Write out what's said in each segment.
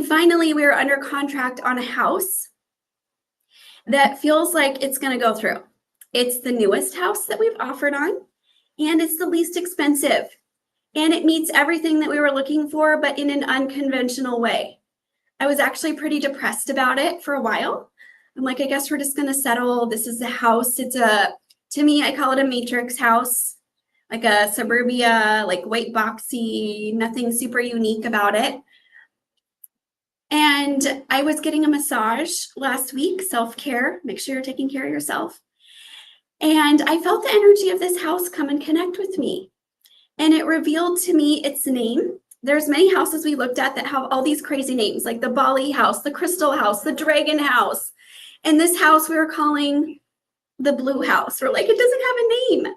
finally, we were under contract on a house that feels like it's going to go through. It's the newest house that we've offered on, and it's the least expensive. And it meets everything that we were looking for, but in an unconventional way. I was actually pretty depressed about it for a while. I'm like, I guess we're just going to settle. This is the house. To me, I call it a matrix house, like a suburbia, like white boxy, nothing super unique about it. And I was getting a massage last week, self-care, make sure you're taking care of yourself. And I felt the energy of this house come and connect with me. And it revealed to me its name. There's many houses we looked at that have all these crazy names, like the Bali house, the Crystal house, the Dragon house. And this house we were calling the Blue house. We're like, it doesn't have a name.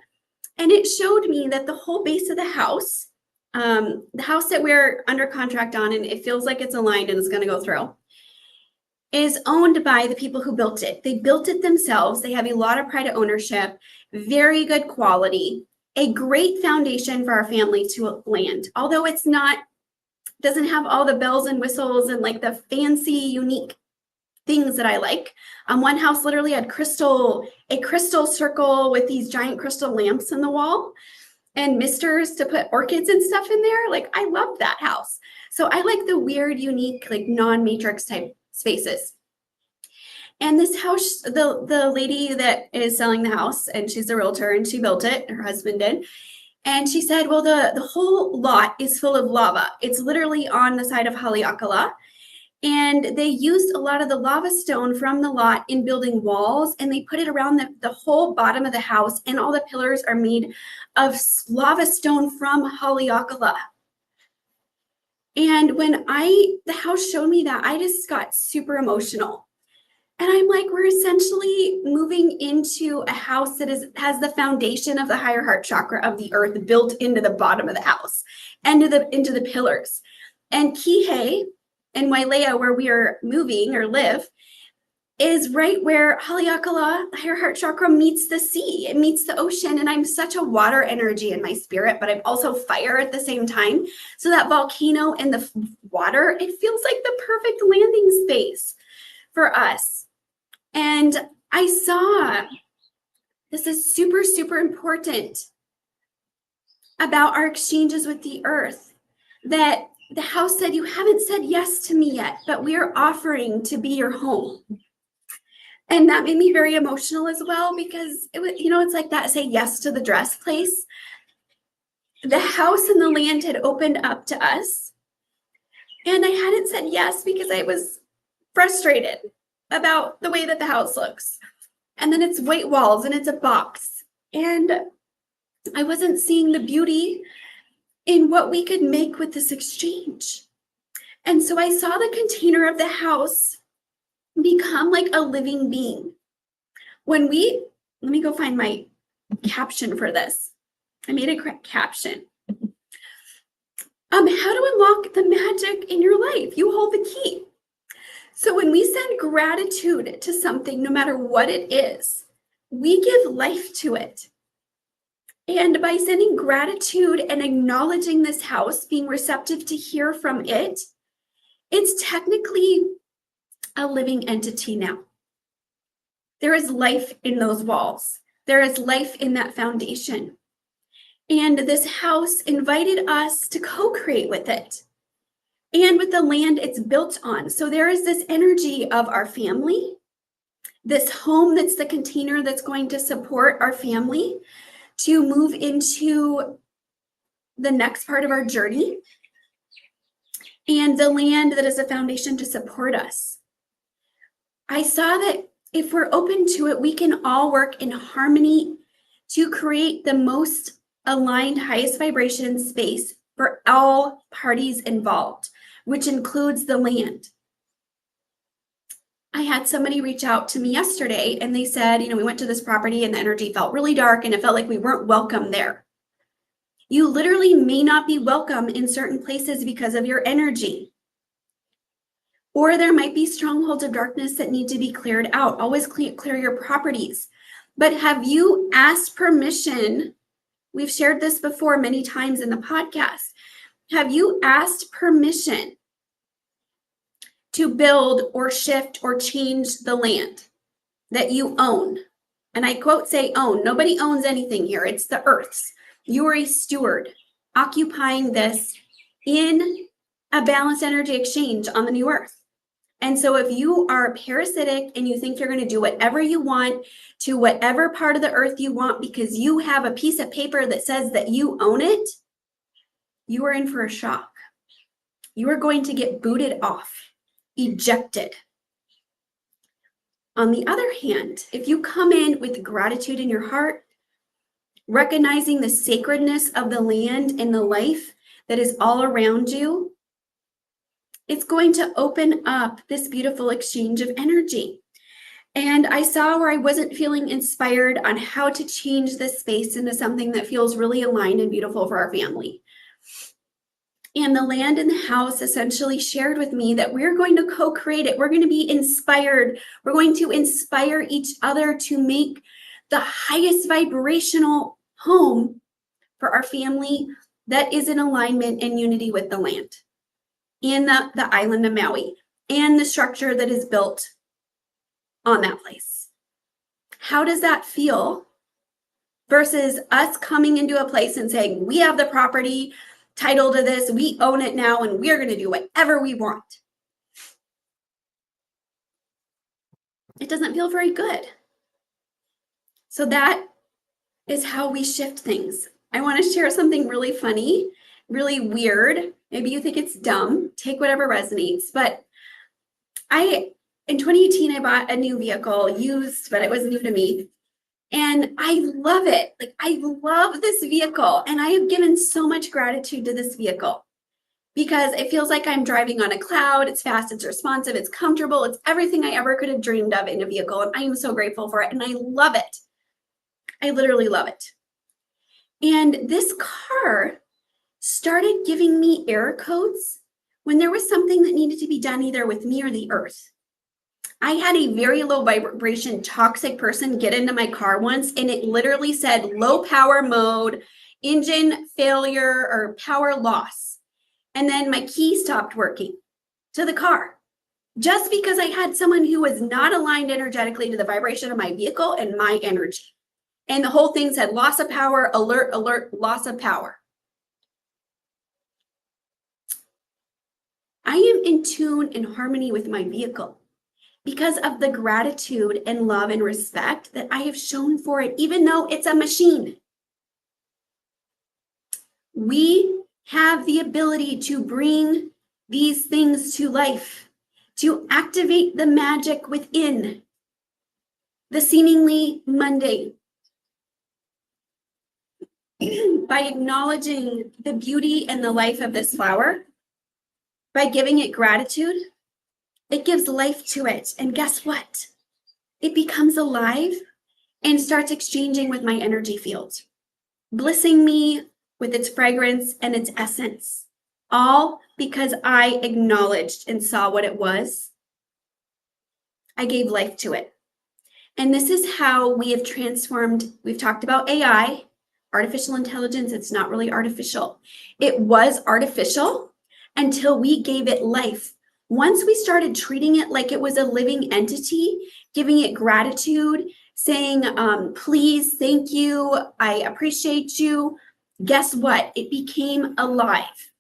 And it showed me that the whole base of the house that we're under contract on, and it feels like it's aligned and it's going to go through, is owned by the people who built it. They built it themselves. They have a lot of pride of ownership, very good quality, a great foundation for our family to land. Although doesn't have all the bells and whistles and like the fancy, unique things that I like. One house literally had a crystal circle with these giant crystal lamps in the wall and misters to put orchids and stuff in there. Like, I love that house. So I like the weird, unique, like non-matrix type spaces. And this house, the lady that is selling the house, and she's a realtor and she built it, her husband did. And she said, well, the whole lot is full of lava. It's literally on the side of Haleakala. And they used a lot of the lava stone from the lot in building walls, and they put it around the whole bottom of the house, and all the pillars are made of lava stone from Haleakala. And when the house showed me that, I just got super emotional. And I'm like, we're essentially moving into a house that has the foundation of the higher heart chakra of the earth built into the bottom of the house and into the pillars. And Kihei and Wailea, where we are moving or live, is right where Haleakala, the higher heart chakra, meets the sea. It meets the ocean. And I'm such a water energy in my spirit, but I'm also fire at the same time. So that volcano and the water, it feels like the perfect landing space for us. And I saw, this is super, super important about our exchanges with the earth, that the house said, you haven't said yes to me yet, but we are offering to be your home. And that made me very emotional as well, because it was, it's like that, say yes to the dress place. The house and the land had opened up to us. And I hadn't said yes because I was frustrated about the way that the house looks. And then it's white walls and it's a box. And I wasn't seeing the beauty in what we could make with this exchange. And so I saw the container of the house become like a living being. Let me go find my caption for this. I made a correct caption. How to unlock the magic in your life. You hold the key. So when we send gratitude to something, no matter what it is, we give life to it. And by sending gratitude and acknowledging this house, being receptive to hear from it, it's technically a living entity now. There is life in those walls. There is life in that foundation. And this house invited us to co-create with it and with the land it's built on. So there is this energy of our family, this home that's the container that's going to support our family to move into the next part of our journey, and the land that is a foundation to support us. I saw that if we're open to it, we can all work in harmony to create the most aligned, highest vibration space for all parties involved, which includes the land. I had somebody reach out to me yesterday and they said, we went to this property and the energy felt really dark and it felt like we weren't welcome there. You literally may not be welcome in certain places because of your energy. Or there might be strongholds of darkness that need to be cleared out. Always clear your properties. But have you asked permission? We've shared this before many times in the podcast. Have you asked permission to build or shift or change the land that you own. And I quote say own. Nobody owns anything here. It's the earth's. You are a steward occupying this in a balanced energy exchange on the new earth. And so if you are parasitic and you think you're going to do whatever you want to whatever part of the earth you want because you have a piece of paper that says that you own it, you are in for a shock. You are going to get booted off, ejected. On the other hand, if you come in with gratitude in your heart, recognizing the sacredness of the land and the life that is all around you, it's going to open up this beautiful exchange of energy. And I saw where I wasn't feeling inspired on how to change this space into something that feels really aligned and beautiful for our family. And the land and the house essentially shared with me that we're going to co-create it. We're going to be inspired. We're going to inspire each other to make the highest vibrational home for our family that is in alignment and unity with the land and the island of Maui and the structure that is built on that place. How does that feel versus us coming into a place and saying, we have the property title to this, we own it now, and we're going to do whatever we want? It doesn't feel very good. So that is how we shift things. I want to share something really funny, really weird. Maybe you think it's dumb, take whatever resonates, but in 2018, I bought a new vehicle, used, but it was new to me. And I love it. Like, I love this vehicle. And I have given so much gratitude to this vehicle because it feels like I'm driving on a cloud. It's fast, it's responsive, it's comfortable. It's everything I ever could have dreamed of in a vehicle. And I am so grateful for it. And I love it. I literally love it. And this car started giving me error codes when there was something that needed to be done either with me or the earth. I had a very low vibration toxic person get into my car once, and it literally said low power mode, engine failure, or power loss. And then my key stopped working to the car just because I had someone who was not aligned energetically to the vibration of my vehicle and my energy. And the whole thing said loss of power, alert, alert, loss of power. I am in tune and harmony with my vehicle because of the gratitude and love and respect that I have shown for it, even though it's a machine. We have the ability to bring these things to life, to activate the magic within the seemingly mundane. By acknowledging the beauty and the life of this flower, by giving it gratitude, it gives life to it. And guess what? It becomes alive and starts exchanging with my energy field, blissing me with its fragrance and its essence, all because I acknowledged and saw what it was. I gave life to it. And this is how we have transformed. We've talked about AI, artificial intelligence. It's not really artificial. It was artificial until we gave it life. Once we started treating it like it was a living entity, giving it gratitude, saying, please, thank you, I appreciate you, guess what? It became alive.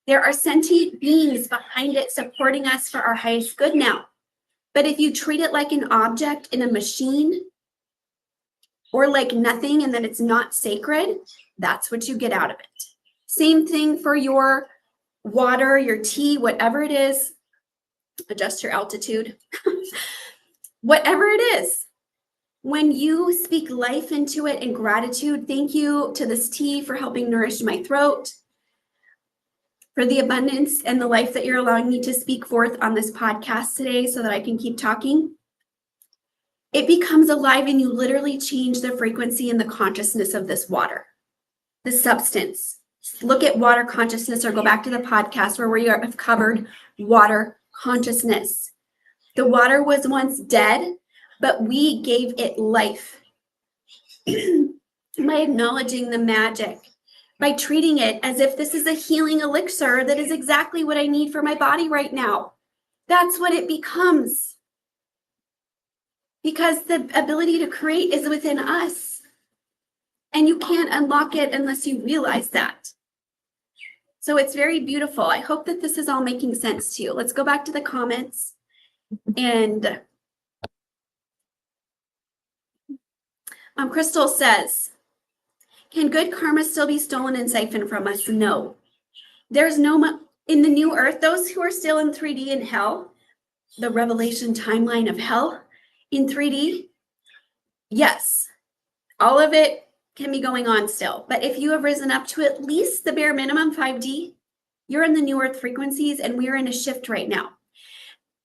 There are sentient beings behind it supporting us for our highest good now. But if you treat it like an object in a machine or like nothing and that it's not sacred, that's what you get out of it. Same thing for your water, your tea, whatever it is. Adjust your altitude. Whatever it is, when you speak life into it and gratitude, thank you to this tea for helping nourish my throat, for the abundance and the life that you're allowing me to speak forth on this podcast today so that I can keep talking. It becomes alive and you literally change the frequency and the consciousness of this water, the substance. Look at water consciousness or go back to the podcast where we have covered water consciousness. The water was once dead, but we gave it life by acknowledging the magic, by treating it as if this is a healing elixir that is exactly what I need for my body right now. That's what it becomes. Because the ability to create is within us. And you can't unlock it unless you realize that. So it's very beautiful. I hope that this is all making sense to you. Let's go back to the comments. And Crystal says, can good karma still be stolen and siphoned from us? No. There's no, in the new earth, those who are still in 3D in hell, the revelation timeline of hell in 3D, yes, all of it can be going on still. But if you have risen up to at least the bare minimum 5D, you're in the new earth frequencies, and we're in a shift right now.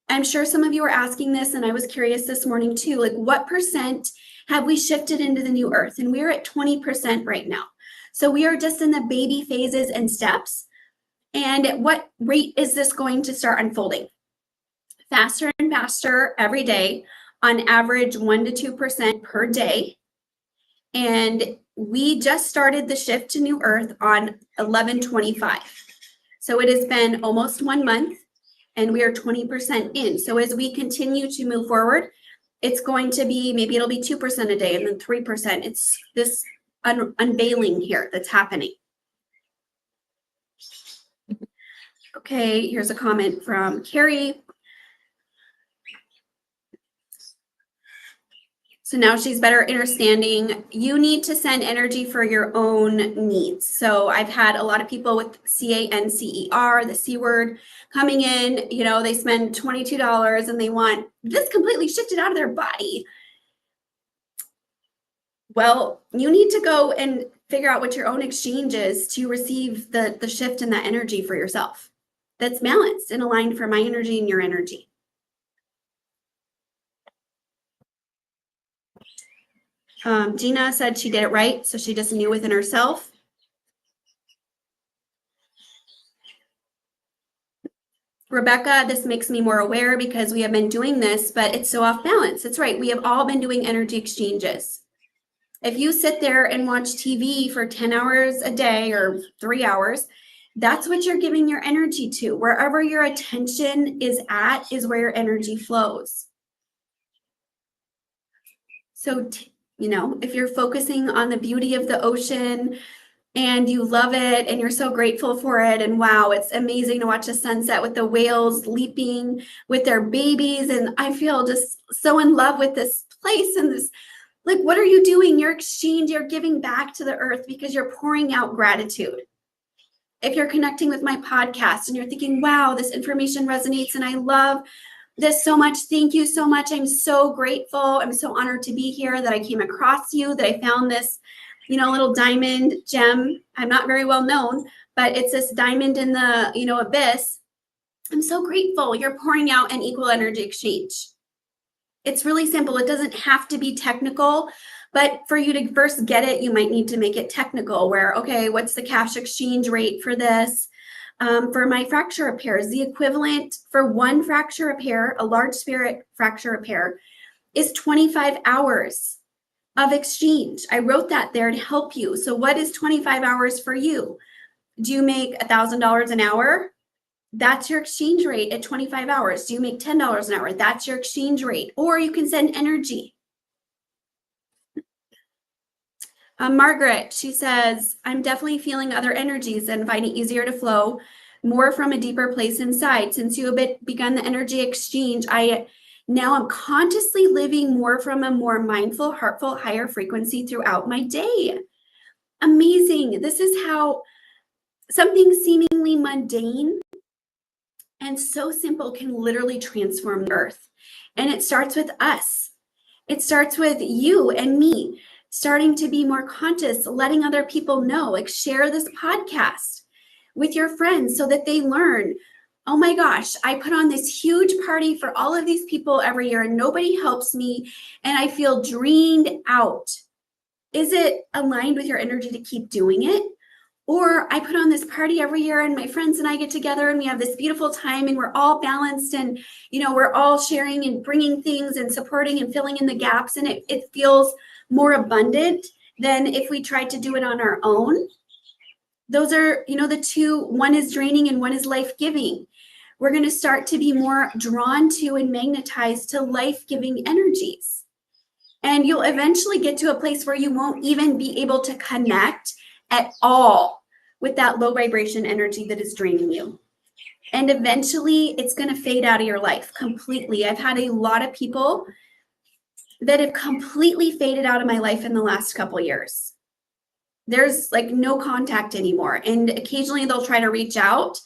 I'm sure some of you are asking this, and I was curious this morning too, like what percent have we shifted into the new earth? And we're at 20% right now. So we are just in the baby phases and steps. And at what rate is this going to start unfolding? Faster and faster every day, on average 1 to 2% per day. And we just started the shift to new earth on 11/25. So it has been almost 1 month, and we are 20% in. So as we continue to move forward, it's going to be, maybe it'll be 2% a day and then 3%. It's this unveiling here that's happening. Okay, here's a comment from Carrie. So now she's better understanding. You need to send energy for your own needs. So I've had a lot of people with CANCER, the C word, coming in, you know, they spend $22 and they want this completely shifted out of their body. Well, you need to go and figure out what your own exchange is to receive the shift in that energy for yourself. That's balanced and aligned for my energy and your energy. Gina said she did it right, so she just knew within herself. Rebecca, this makes me more aware because we have been doing this, but it's so off balance. That's right. We have all been doing energy exchanges. If you sit there and watch TV for 10 hours a day or 3 hours, that's what you're giving your energy to. Wherever your attention is at is where your energy flows. So, you know, if you're focusing on the beauty of the ocean and you love it and you're so grateful for it, and wow, it's amazing to watch the sunset with the whales leaping with their babies, and I feel just so in love with this place and this, like, what are you doing? You're exchanging, you're giving back to the earth because you're pouring out gratitude. If you're connecting with my podcast and you're thinking, wow, this information resonates and I love this so much. Thank you so much. I'm so grateful. I'm so honored to be here, that I came across you, that I found this, you know, little diamond gem. I'm not very well known, but it's this diamond in the, you know, abyss. I'm so grateful. You're pouring out an equal energy exchange. It's really simple. It doesn't have to be technical, but for you to first get it, you might need to make it technical, where, okay, what's the cash exchange rate for this? For my fracture repairs, the equivalent for one fracture repair, a large spirit fracture repair, is 25 hours of exchange. I wrote that there to help you. So what is 25 hours for you? Do you make $1,000 an hour? That's your exchange rate at 25 hours. Do you make $10 an hour? That's your exchange rate. Or you can send energy. Margaret, she says, I'm definitely feeling other energies and find it easier to flow more from a deeper place inside. Since you have begun the energy exchange, I now am consciously living more from a more mindful, heartful, higher frequency throughout my day. Amazing. This is how something seemingly mundane and so simple can literally transform the earth. And it starts with us. It starts with you and me starting to be more conscious, letting other people know, like share this podcast with your friends so that they learn. Oh my gosh, I put on this huge party for all of these people every year and nobody helps me and I feel drained out. Is it aligned with your energy to keep doing it? Or I put on this party every year and my friends and I get together and we have this beautiful time and we're all balanced and, you know, we're all sharing and bringing things and supporting and filling in the gaps, and it feels more abundant than if we tried to do it on our own. Those are, you know, the two, one is draining and one is life-giving. We're going to start to be more drawn to and magnetized to life-giving energies. And you'll eventually get to a place where you won't even be able to connect at all with that low vibration energy that is draining you. And eventually it's going to fade out of your life completely. I've had a lot of people that have completely faded out of my life in the last couple years. There's like no contact anymore. And occasionally they'll try to reach out,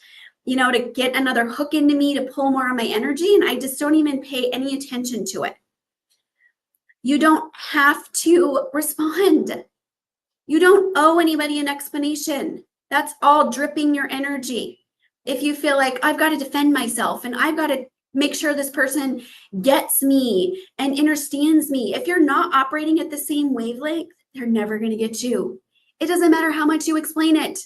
to get another hook into me, to pull more of my energy. And I just don't even pay any attention to it. You don't have to respond. You don't owe anybody an explanation. That's all dripping your energy. If you feel like I've got to defend myself and I've got to make sure this person gets me and understands me, if you're not operating at the same wavelength, they're never going to get you. It doesn't matter how much you explain it.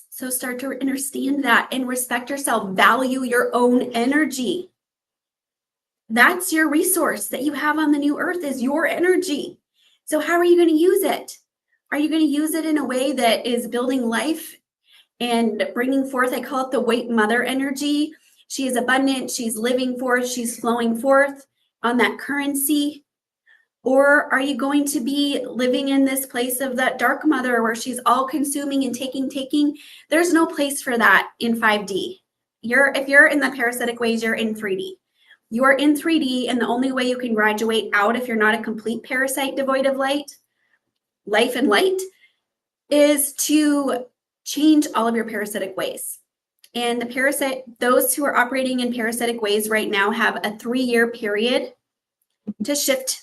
So start to understand that and respect yourself. Value your own energy. That's your resource that you have on the new earth, is your energy. So how are you going to use it? Are you going to use it in a way that is building life and bringing forth, I call it the white mother energy. She is abundant, she's living forth, she's flowing forth on that currency. Or are you going to be living in this place of that dark mother where she's all consuming and taking? There's no place for that in 5D. If you're in the parasitic ways, you're in 3D. You are in 3D, and the only way you can graduate out if you're not a complete parasite devoid of life and light, is to change all of your parasitic ways. And those who are operating in parasitic ways right now have a 3-year period to shift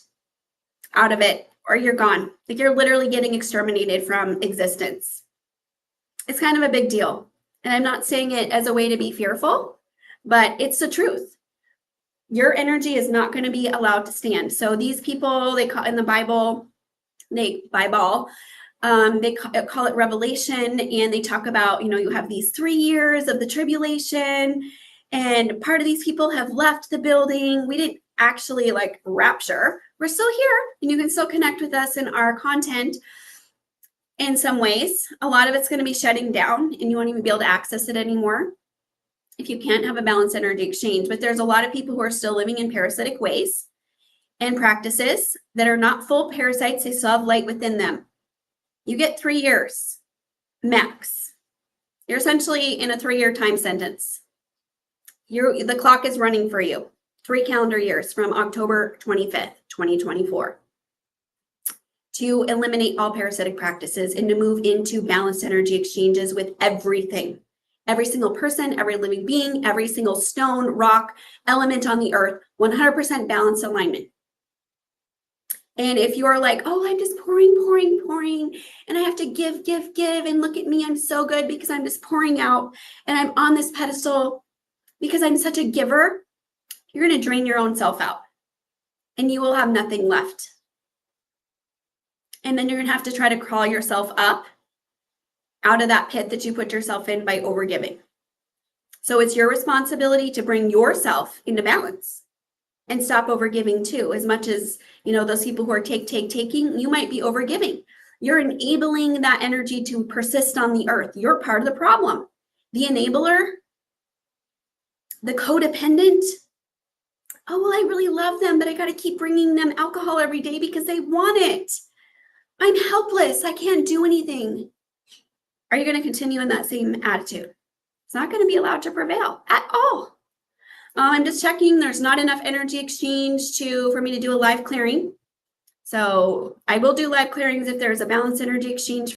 out of it, or you're gone. Like, you're literally getting exterminated from existence. It's kind of a big deal. And I'm not saying it as a way to be fearful, but it's the truth. Your energy is not going to be allowed to stand. So these people, they call in the Bible, they call it Revelation, and they talk about, you have these 3 years of the tribulation, and part of these people have left the building. We didn't actually rapture. We're still here, and you can still connect with us in our content in some ways. A lot of it's going to be shutting down, and you won't even be able to access it anymore if you can't have a balanced energy exchange. But there's a lot of people who are still living in parasitic ways and practices that are not full parasites. They still have light within them. You get 3 years max. You're essentially in a 3-year time sentence. The clock is running for you. 3 calendar years from October 25th, 2024, to eliminate all parasitic practices and to move into balanced energy exchanges with everything. Every single person, every living being, every single stone, rock, element on the earth, 100% balanced alignment. And if you're like, oh, I'm just pouring, and I have to give, and look at me, I'm so good because I'm just pouring out, and I'm on this pedestal because I'm such a giver, you're going to drain your own self out, and you will have nothing left. And then you're going to have to try to crawl yourself up out of that pit that you put yourself in by overgiving. So it's your responsibility to bring yourself into balance and stop overgiving too. As much as, those people who are taking, you might be overgiving. You're enabling that energy to persist on the earth. You're part of the problem. The enabler, the codependent, oh, well, I really love them, but I got to keep bringing them alcohol every day because they want it. I'm helpless. I can't do anything. Are you going to continue in that same attitude? It's not going to be allowed to prevail at all. I'm just checking. There's not enough energy exchange for me to do a live clearing. So I will do live clearings if there's a balanced energy exchange